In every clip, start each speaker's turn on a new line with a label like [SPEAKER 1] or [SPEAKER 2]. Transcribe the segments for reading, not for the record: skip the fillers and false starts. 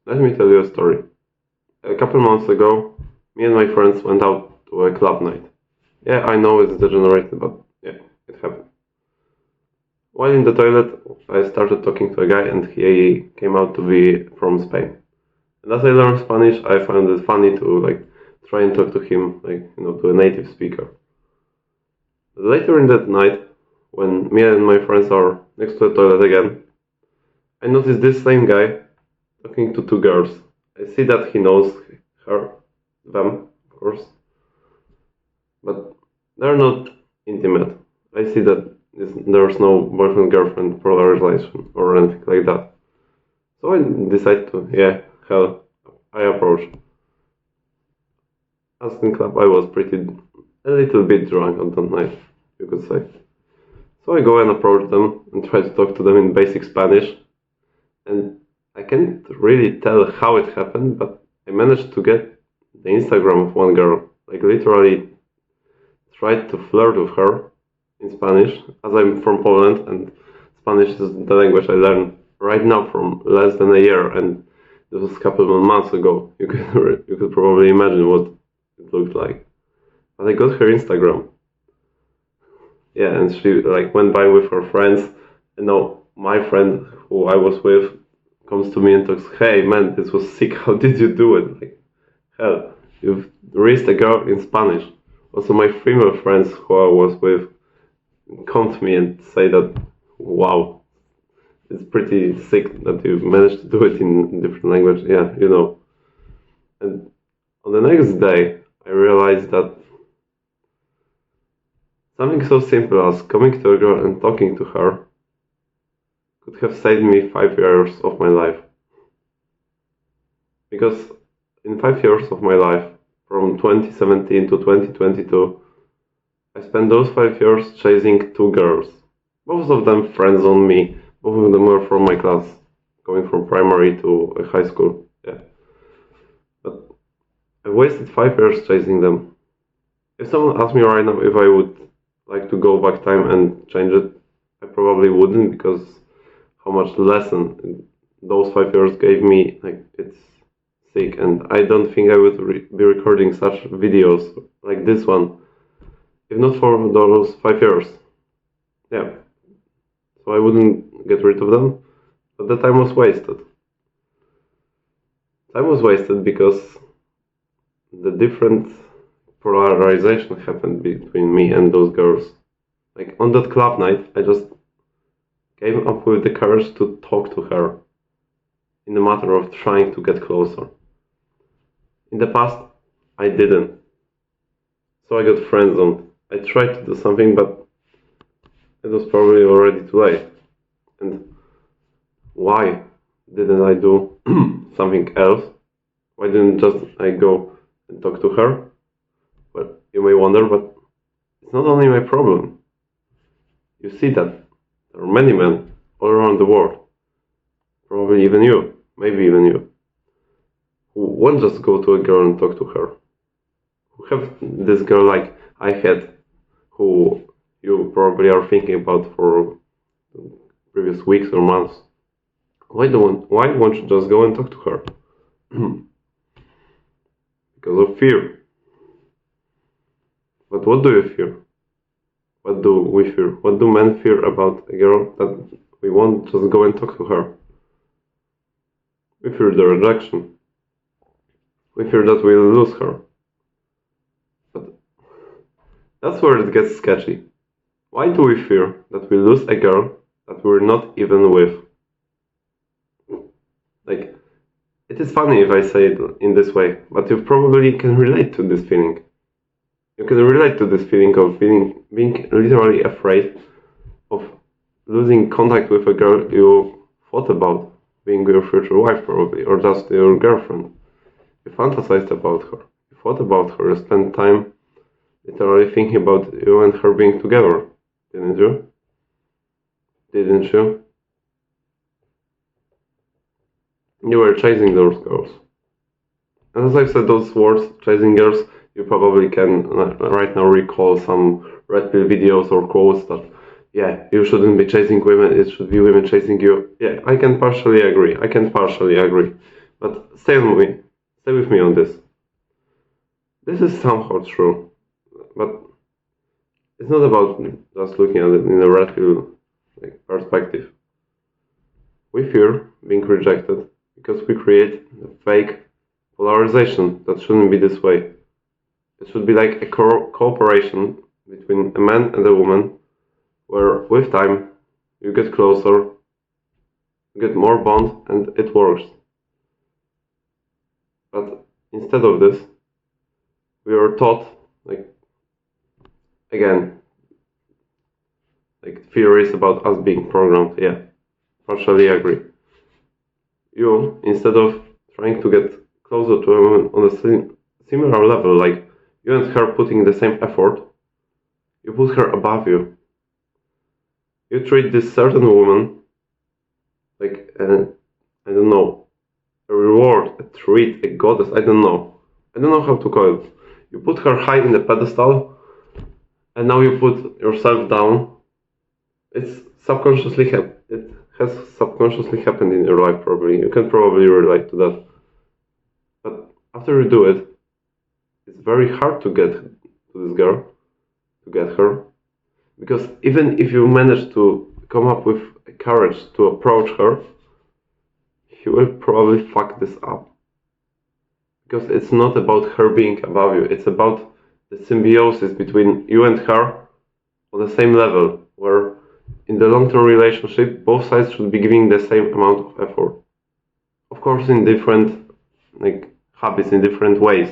[SPEAKER 1] Let me tell you a story. A couple months ago, me and my friends went out to a club night. Yeah, I know it's degenerated, but yeah, it happened. While in the toilet, I started talking to a guy and he came out to be from Spain. And as I learned Spanish, I found it funny to try and talk to him, to a native speaker. Later in that night, when me and my friends are next to the toilet again, I noticed this same guy talking to two girls. I see that he knows them, of course, but they're not intimate. I see that there's no boyfriend-girlfriend relation or anything like that. So I decided to, I approached. As in club, I was a little bit drunk on that night, you could say. So I go and approach them and try to talk to them in basic Spanish. And I can't really tell how it happened, but I managed to get the Instagram of one girl. Literally tried to flirt with her in Spanish, as I'm from Poland and Spanish is the language I learned right now from less than a year, and this was a couple of months ago. You could probably imagine what it looked like. But I got her Instagram. Yeah, and she went by with her friends, and now my friend who I was with comes to me and talks, "Hey man, this was sick, how did you do it?" Hell, you've raised a girl in Spanish. Also my female friends who I was with come to me and say that, wow, it's pretty sick that you managed to do it in different language. Yeah, you know. And on the next day, I realized that something so simple as coming to a girl and talking to her could have saved me 5 years of my life. Because in 5 years of my life, from 2017 to 2022, I spent those 5 years chasing two girls. Both of them friends on me. Both of them were from my class, going from primary to high school. Yeah. But I wasted 5 years chasing them. If someone asked me right now if I would like to go back time and change it, I probably wouldn't, because how much lesson those 5 years gave me, it's sick. And I don't think I would be recording such videos like this one if not for those 5 years. Yeah. So I wouldn't get rid of them, but the time was wasted. Time was wasted because the different polarization happened between me and those girls. On that club night, I just came up with the courage to talk to her in the matter of trying to get closer. In the past, I didn't. So I got friend-zoned. I tried to do something, but it was probably already too late. And why didn't I do something else? Why didn't just I go and talk to her? Well, you may wonder, but it's not only my problem. You see that there are many men all around the world, probably even you, maybe even you, who won't just go to a girl and talk to her, who have this girl like I had, who you probably are thinking about for previous weeks or months. Why won't you just go and talk to her? Because of fear. But what do you fear? What do we fear? What do men fear about a girl that we won't just go and talk to her? We fear the rejection. We fear that we'll lose her. But that's where it gets sketchy. Why do we fear that we lose a girl that we're not even with? It is funny if I say it in this way, but you probably can relate to this feeling. You can relate to this feeling of being literally afraid of losing contact with a girl you thought about being your future wife, probably, or just your girlfriend. You fantasized about her, you thought about her, you spent time literally thinking about you and her being together, didn't you? Didn't you? You were chasing those girls. And as I've said those words, chasing girls, you probably can right now recall some red pill videos or quotes that, yeah, you shouldn't be chasing women, it should be women chasing you. Yeah, I can partially agree. But stay with me on this. This is somehow true, but it's not about just looking at it in a relative perspective. We fear being rejected because we create a fake polarization that shouldn't be this way. It should be like a cooperation between a man and a woman, where with time you get closer, you get more bond, and it works. But instead of this, we are taught, again, theories about us being programmed. Yeah, partially agree. You, instead of trying to get closer to a woman on a similar level, like you and her putting the same effort, you put her above you. You treat this certain woman like I don't know, a reward, a treat, a goddess. I don't know. I don't know how to call it. You put her high in the pedestal, and now you put yourself down. It has subconsciously happened in your life, probably. You can probably relate to that. But after you do it, it's very hard to get to this girl, to get her, because even if you manage to come up with courage to approach her, you will probably fuck this up. Because it's not about her being above you, it's about the symbiosis between you and her on the same level, where in the long-term relationship, both sides should be giving the same amount of effort. Of course, in different habits, in different ways,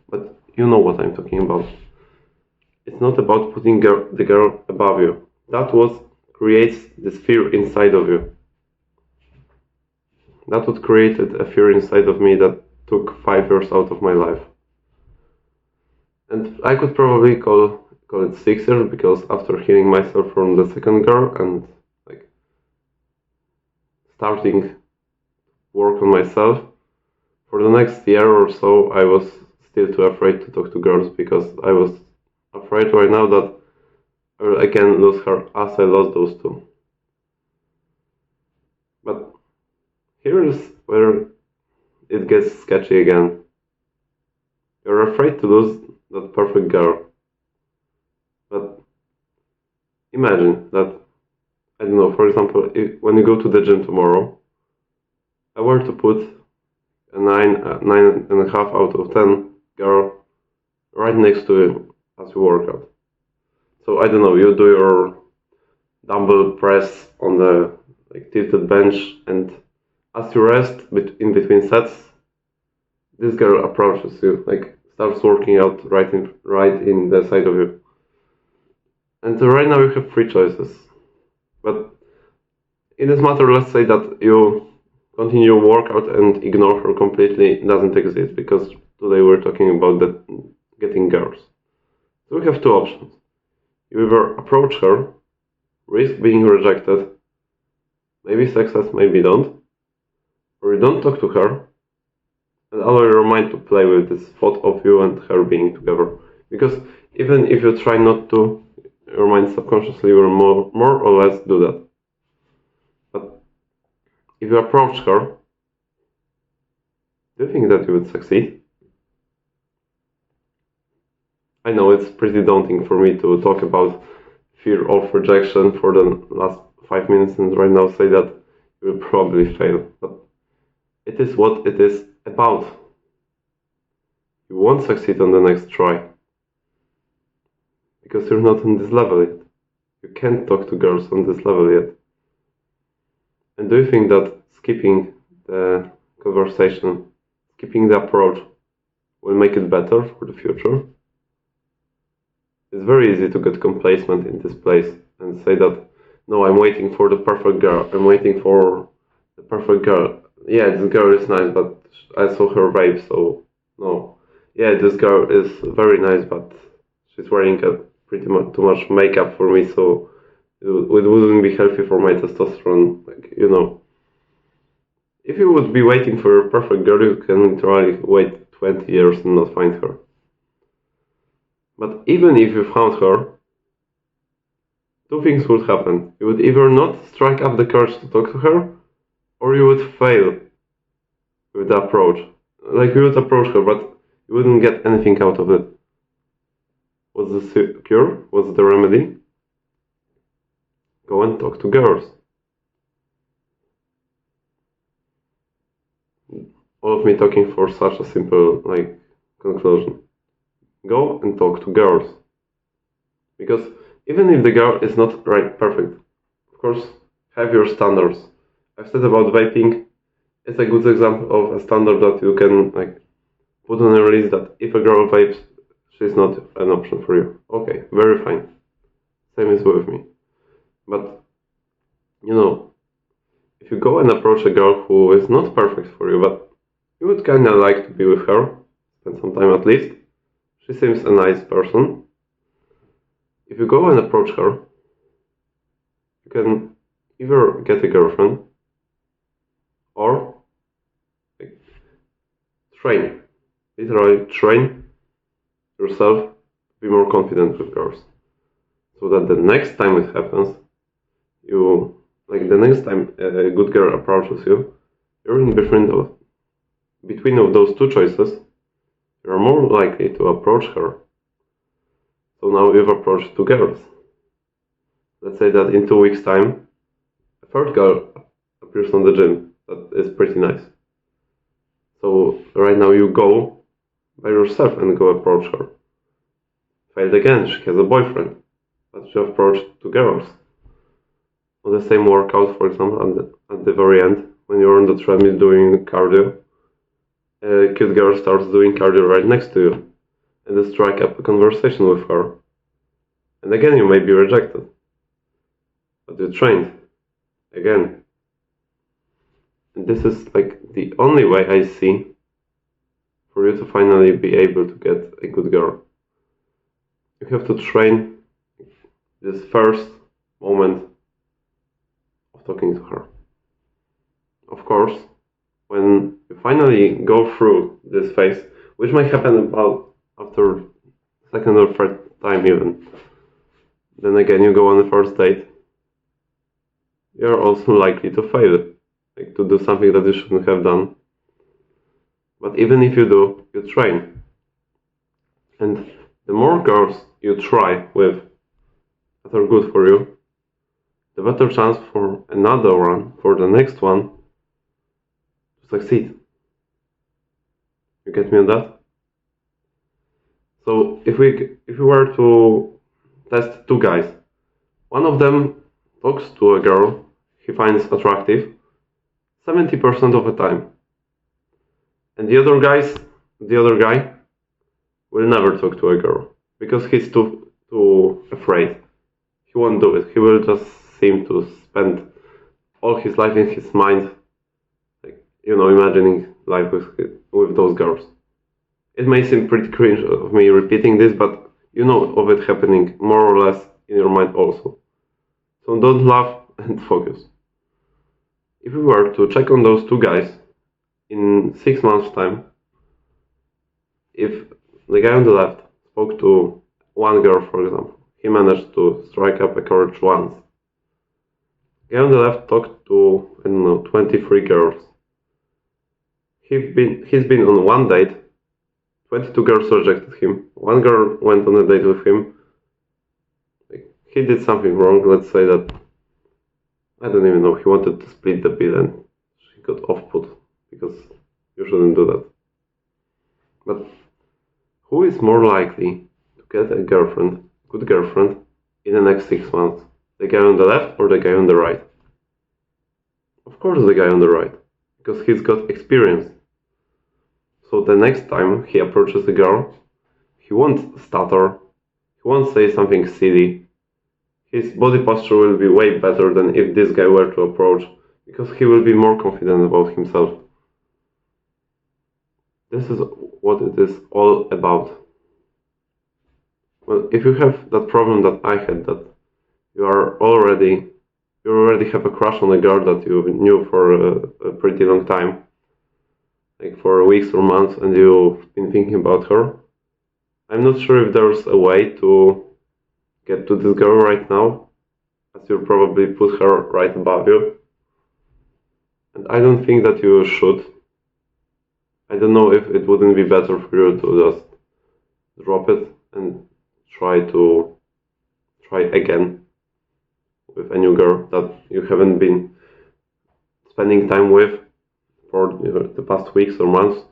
[SPEAKER 1] but you know what I'm talking about. It's not about putting the girl above you. That what creates this fear inside of you. That what created a fear inside of me that took 5 years out of my life. And I could probably call it 6 years, because after healing myself from the second girl and starting work on myself, for the next year or so I was still too afraid to talk to girls, because I was afraid right now that I will again lose her as I lost those two. But here is where it gets sketchy again. You're afraid to lose that perfect girl. But imagine that, I don't know, for example, when you go to the gym tomorrow, I were to put a 9.5 out of 10 girl right next to you as you work out. So I don't know, you do your dumbbell press on the tilted bench, and as you rest in between sets, this girl approaches you, starts working out right in the side of you. And right now you have 3 choices. But in this matter, let's say that you continue workout and ignore her completely. It doesn't exist, because today we're talking about getting girls. So we have 2 options. You either approach her, risk being rejected, maybe success, maybe don't, or you don't talk to her and allow your mind to play with this thought of you and her being together. Because even if you try not to, your mind subconsciously will more or less do that. But if you approach her, do you think that you would succeed? I know it's pretty daunting for me to talk about fear of rejection for the last 5 minutes and right now say that you will probably fail. But it is what it is about. You won't succeed on the next try, because you're not on this level yet. You can't talk to girls on this level yet. And do you think that skipping the conversation, skipping the approach, will make it better for the future? It's very easy to get complacent in this place and say that, no, I'm waiting for the perfect girl, I'm waiting for the perfect girl. Yeah, this girl is nice, but I saw her rape, so no. Yeah, this girl is very nice, but she's wearing pretty much too much makeup for me, so it wouldn't be healthy for my testosterone, If you would be waiting for a perfect girl, you can literally wait 20 years and not find her. But even if you found her, 2 things would happen. You would either not strike up the courage to talk to her, or you would fail with the approach. Like you would approach her, but you wouldn't get anything out of it. What's the cure? What's the remedy? Go and talk to girls. All of me talking for such a simple conclusion. Go and talk to girls. Because even if the girl is not perfect, of course, have your standards. I've said about vaping, it's a good example of a standard that you can put on a release that if a girl vapes, she's not an option for you. Okay, very fine. Same is with me. But, if you go and approach a girl who is not perfect for you, but you would kinda like to be with her, spend some time at least, she seems a nice person. If you go and approach her, you can either get a girlfriend or literally train yourself to be more confident with girls. So that the next time it happens, the next time a good girl approaches you, you're in between of those two choices, you're more likely to approach her. So now you've approached two girls. Let's say that in 2 weeks' time, a third girl appears on the gym. That is pretty nice. So right now you go by yourself and go approach her. Failed again, she has a boyfriend, but you approached two girls. On the same workout, for example, at the very end, when you're on the treadmill doing cardio, a cute girl starts doing cardio right next to you, and you strike up a conversation with her. And again you may be rejected. But you trained. Again. And this is the only way I see for you to finally be able to get a good girl. You have to train this first moment of talking to her. Of course, when you finally go through this phase, which might happen about after second or third time even, then again you go on the first date, you're also likely to fail, to do something that you shouldn't have done. But even if you do, you train. And the more girls you try with that are good for you, the better chance for another one, for the next one, to succeed. You get me on that? So if we were to test two guys, one of them talks to a girl he finds attractive 70% of the time, and the other guy will never talk to a girl because he's too afraid. He won't do it. He will just seem to spend all his life in his mind, imagining life with those girls. It may seem pretty cringe of me repeating this, but you know of it happening more or less in your mind also. So don't laugh and focus. If we were to check on those two guys in 6 months' time, if the guy on the left spoke to one girl, for example, he managed to strike up a courage once. The guy on the left talked to, 23 girls. He's been on one date, 22 girls rejected him, one girl went on a date with him. He did something wrong, let's say that, I don't even know, he wanted to split the bill and she got off-put, because you shouldn't do that. But who is more likely to get a good girlfriend, in the next 6 months? The guy on the left or the guy on the right? Of course the guy on the right, because he's got experience. So the next time he approaches a girl, he won't stutter, he won't say something silly. His body posture will be way better than if this guy were to approach, because he will be more confident about himself. This is what it is all about. Well, if you have that problem that I had, that you already have a crush on a girl that you knew for a pretty long time, for weeks or months, and you've been thinking about her, I'm not sure if there's a way to get to this girl right now, as you'll probably put her right above you. And I don't think that you should, I don't know if it wouldn't be better for you to just drop it and try again with a new girl that you haven't been spending time with for the past weeks or months,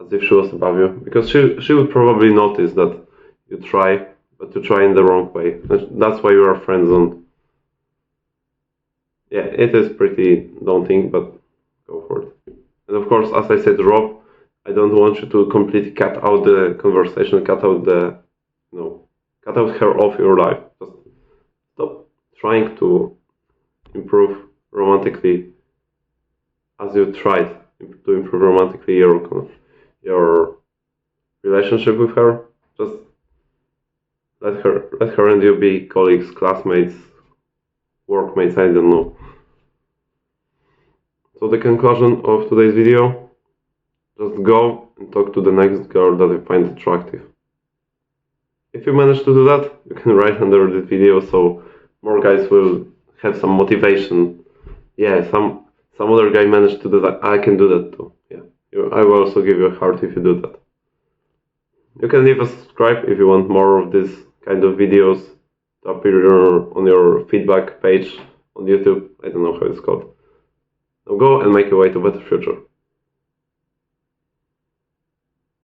[SPEAKER 1] as if she was above you, because she would probably notice that you try, but you try in the wrong way. That's why you are friend zoned. Yeah, it is pretty daunting, but go for it. And of course, as I said, Rob, I don't want you to completely cut out the conversation, cut out her off your life. Just stop trying to improve romantically as you tried to improve romantically your relationship with her. Just let her and you be colleagues, classmates, workmates, I don't know. So the conclusion of today's video, just go and talk to the next girl that you find attractive. If you manage to do that, you can write under this video so more guys will have some motivation. Yeah, some other guy managed to do that. I can do that too. Yeah, I will also give you a heart if you do that. You can leave a subscribe if you want more of this kind of videos to appear on your feedback page on YouTube. I don't know how it's called. Now go and make your way to a better future.